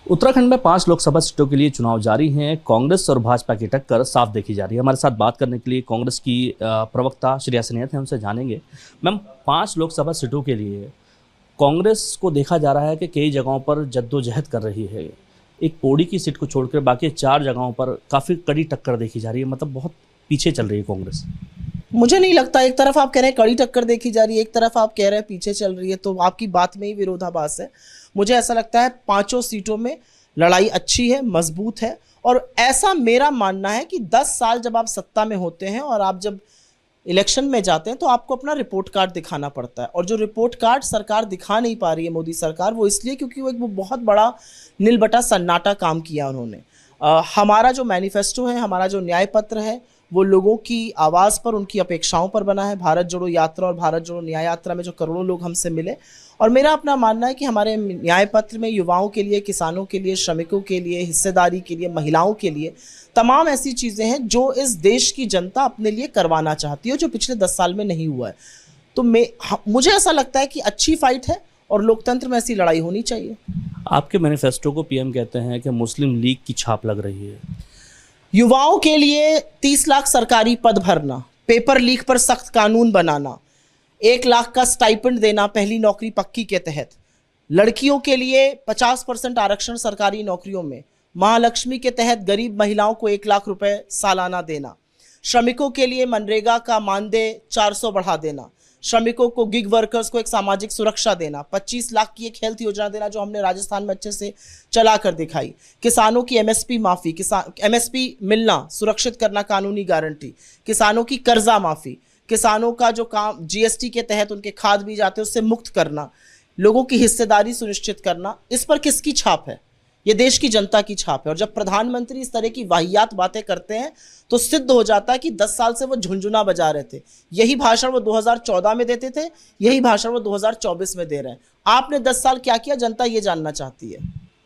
उत्तराखंड में 5 लोकसभा सीटों के लिए चुनाव जारी हैं। कांग्रेस और भाजपा की टक्कर साफ देखी जा रही है। हमारे साथ बात करने के लिए कांग्रेस की प्रवक्ता श्रेया सैनियत हैं, उनसे जानेंगे। मैम, 5 लोकसभा सीटों के लिए कांग्रेस को देखा जा रहा है कि कई जगहों पर जद्दोजहद कर रही है। एक पौड़ी की सीट को छोड़कर बाकी 4 जगहों पर काफ़ी कड़ी टक्कर देखी जा रही है। मतलब बहुत पीछे चल रही है कांग्रेस। मुझे नहीं लगता, एक तरफ आप कह रहे हैं कड़ी टक्कर देखी जा रही है, एक तरफ आप कह रहे हैं पीछे चल रही है, तो आपकी बात में ही विरोधाभास है। मुझे ऐसा लगता है 5 सीटों में लड़ाई अच्छी है, मजबूत है। और ऐसा मेरा मानना है कि 10 साल जब आप सत्ता में होते हैं और आप जब इलेक्शन में जाते हैं तो आपको अपना रिपोर्ट कार्ड दिखाना पड़ता है। और जो रिपोर्ट कार्ड सरकार दिखा नहीं पा रही है, मोदी सरकार, वो इसलिए क्योंकि वो बहुत बड़ा नील बटा सन्नाटा काम किया उन्होंने। हमारा जो मैनिफेस्टो है, हमारा जो न्याय पत्र है, वो लोगों की आवाज़ पर, उनकी अपेक्षाओं पर बना है। भारत जोड़ो यात्रा और भारत जोड़ो न्याय यात्रा में जो करोड़ों लोग हमसे मिले, और मेरा अपना मानना है कि हमारे न्याय पत्र में युवाओं के लिए, किसानों के लिए, श्रमिकों के लिए, हिस्सेदारी के लिए, महिलाओं के लिए तमाम ऐसी चीज़ें हैं जो इस देश की जनता अपने लिए करवाना चाहती है, जो पिछले 10 साल में नहीं हुआ है। तो मुझे ऐसा लगता है कि अच्छी फाइट है और लोकतंत्र में ऐसी लड़ाई होनी चाहिए। आपके मैनिफेस्टो को पीएम कहते हैं कि मुस्लिम लीग की छाप लग रही है। युवाओं के लिए 30 लाख सरकारी पद भरना, पेपर लीक पर सख्त कानून बनाना, 1 लाख का स्टाइपेंड देना पहली नौकरी पक्की के तहत, लड़कियों के लिए 50% आरक्षण सरकारी नौकरियों में, महालक्ष्मी के तहत गरीब महिलाओं को 1 लाख रुपए सालाना देना, श्रमिकों के लिए मनरेगा का मानदेय 400 बढ़ा देना, श्रमिकों को, गिग वर्कर्स को एक सामाजिक सुरक्षा देना, 25 लाख की एक हेल्थ योजना देना जो हमने राजस्थान में अच्छे से चला कर दिखाई, किसानों की एमएसपी माफ़ी, एमएसपी मिलना सुरक्षित करना, कानूनी गारंटी, किसानों की कर्जा माफ़ी, किसानों का जो काम जीएसटी के तहत उनके खाद बीज आते हैं उससे मुक्त करना, लोगों की हिस्सेदारी सुनिश्चित करना। इस पर किसकी छाप है? ये देश की जनता की छाप है। और जब प्रधानमंत्री इस तरह की वाहियात बातें करते हैं तो सिद्ध हो जाता है कि 10 साल से वो झुंझुना बजा रहे थे। यही भाषण वो 2014 में देते थे, यही भाषण वो 2024 में दे रहे हैं। आपने 10 साल क्या किया, जनता ये जानना चाहती है।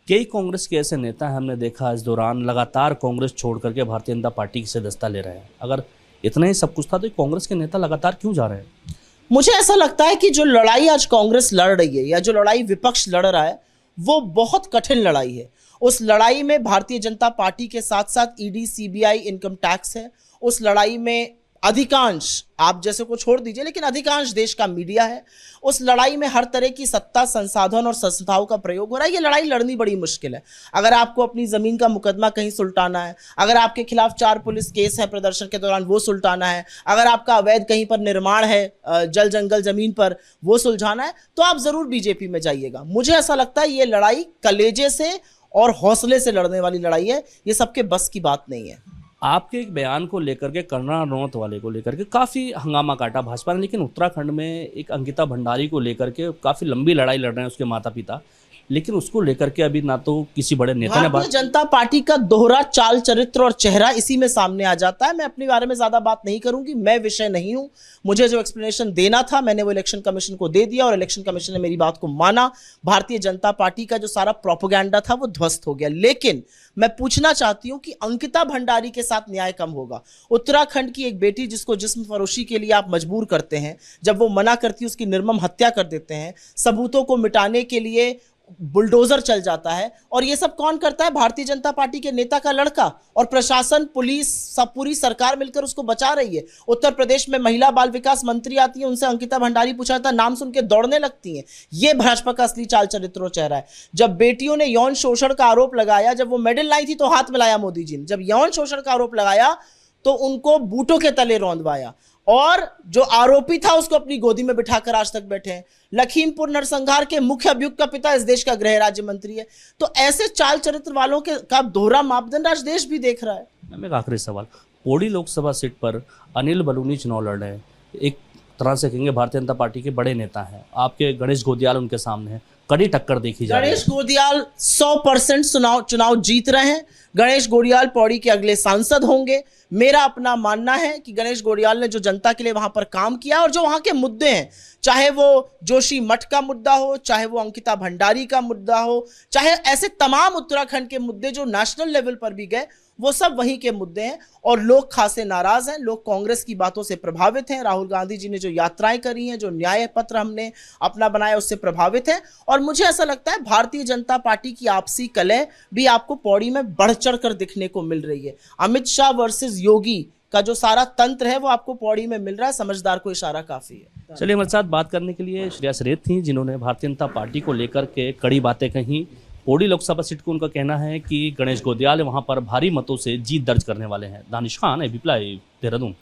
कई कांग्रेस के ऐसे नेता हमने देखा इस दौरान लगातार कांग्रेस छोड़ करके भारतीय जनता पार्टी की सदस्यता ले रहे हैं। अगर इतना ही सब कुछ था तो कांग्रेस के नेता लगातार क्यों जा रहे हैं? मुझे ऐसा लगता है कि जो लड़ाई आज कांग्रेस लड़ रही है या जो लड़ाई विपक्ष लड़ रहा है वो बहुत कठिन लड़ाई है। उस लड़ाई में भारतीय जनता पार्टी के साथ साथ ईडी, सीबीआई, इनकम टैक्स है। उस लड़ाई में अधिकांश, आप जैसे को छोड़ दीजिए, लेकिन अधिकांश देश का मीडिया है। उस लड़ाई में हर तरह की सत्ता, संसाधन और संस्थाओं का प्रयोग हो रहा है। ये लड़ाई लड़नी बड़ी मुश्किल है। अगर आपको अपनी ज़मीन का मुकदमा कहीं सुलटाना है, अगर आपके खिलाफ 4 पुलिस केस है प्रदर्शन के दौरान, वो सुलटाना है, अगर आपका अवैध कहीं पर निर्माण है जल जंगल ज़मीन पर, वो सुलझाना है, तो आप ज़रूर बीजेपी में जाइएगा। मुझे ऐसा लगता है ये लड़ाई कलेजे से और हौसले से लड़ने वाली लड़ाई है। ये सबके बस की बात नहीं है। आपके एक बयान को लेकर के, करना रनौत वाले को लेकर के काफ़ी हंगामा काटा भाजपा ने, लेकिन उत्तराखंड में एक अंकिता भंडारी को लेकर के काफ़ी लंबी लड़ाई लड़ रहे हैं उसके माता पिता, लेकिन उसको लेकर के अभी ना तो किसी बड़े नेता ने बात। भारतीय जनता पार्टी का दोहरा चाल चरित्र और चेहरा इसी में सामने आ जाता है। मैं अपने बारे में ज्यादा बात नहीं करूंगी, मैं विषय नहीं हूं। मुझे जो एक्सप्लेनेशन देना था मैंने वो इलेक्शन कमीशन को दे दिया और इलेक्शन कमीशन ने मेरी बात को माना। भारतीय जनता पार्टी का जो सारा प्रोपेगेंडा था वो ध्वस्त हो गया। लेकिन मैं पूछना चाहती हूं कि अंकिता भंडारी के साथ न्याय कम होगा? उत्तराखंड की एक बेटी जिसको जिस्म फरोशी के लिए आप मजबूर करते हैं, जब वो मना करती है उसकी निर्मम हत्या कर देते हैं, सबूतों को मिटाने के लिए बुलडोजर चल जाता है। और ये सब कौन करता है? भारतीय जनता पार्टी के नेता का लड़का। और प्रशासन, पुलिस, सब पूरी सरकार मिलकर उसको बचा रही है। उत्तर प्रदेश में महिला बाल विकास मंत्री आती है, उनसे अंकिता भंडारी पूछा जाता है, नाम सुन के दौड़ने लगती हैं। ये भाजपा का असली चाल चरित्र और चेहरा है। जब बेटियों ने यौन शोषण का आरोप लगाया, जब वो मेडल लाई थी तो हाथ मिलाया मोदी जी ने। जब यौन शोषण का आरोप लगाया तो उनको बूटों के तले रौंदवाया, और जो आरोपी था उसको अपनी गोदी में बिठाकर आज तक बैठे हैं। लखीमपुर नरसंहार के मुख्य अभियुक्त का पिता इस देश का गृह राज्य मंत्री है। तो ऐसे चाल चरित्र वालों के का दोहरा मापदंड आज देश भी देख रहा है। मैम, एक आखिरी सवाल, पौड़ी लोकसभा सीट पर अनिल बलूनी चुनाव लड़ रहे हैं। एक तरह से कहेंगे भारतीय जनता पार्टी के बड़े नेता हैं, आपके गणेश घोडियाल उनके सामने है, कड़ी टक्कर देखी जा रही है। गणेश घोडियाल 100% चुनाव जीत रहे हैं। गणेश घोडियाल पौड़ी के अगले सांसद होंगे। मेरा अपना मानना है कि गणेश घोड़ियाल ने जो जनता के लिए वहां पर काम किया और जो वहां के मुद्दे हैं, चाहे वो जोशी मठ का मुद्दा हो, चाहे वो अंकिता भंडारी का मुद्दा हो, चाहे ऐसे तमाम उत्तराखंड के मुद्दे जो नेशनल लेवल पर भी गए, वो सब वहीं के मुद्दे हैं। और लोग खासे नाराज हैं, लोग कांग्रेस की बातों से प्रभावित हैं। राहुल गांधी जी ने जो यात्राएं करी हैं, जो न्याय पत्र हमने अपना बनाया, उससे प्रभावित हैं। और मुझे ऐसा लगता है भारतीय जनता पार्टी की आपसी कलह भी आपको पौड़ी में बढ़ चढ़ कर दिखने को मिल रही है। अमित शाह वर्सेस योगी का जो सारा तंत्र है वो आपको पौड़ी में मिल रहा है। समझदार को इशारा काफी है। चलिए, हमारे साथ बात करने के लिए श्रेया सरेत थी, जिन्होंने भारतीय जनता पार्टी को लेकर के कड़ी बातें कही। पौड़ी लोकसभा सीट को उनका कहना है कि गणेश घोड़ियाल वहां पर भारी मतों से जीत दर्ज करने वाले हैं। Danish Khan, ABP live, Dehradun.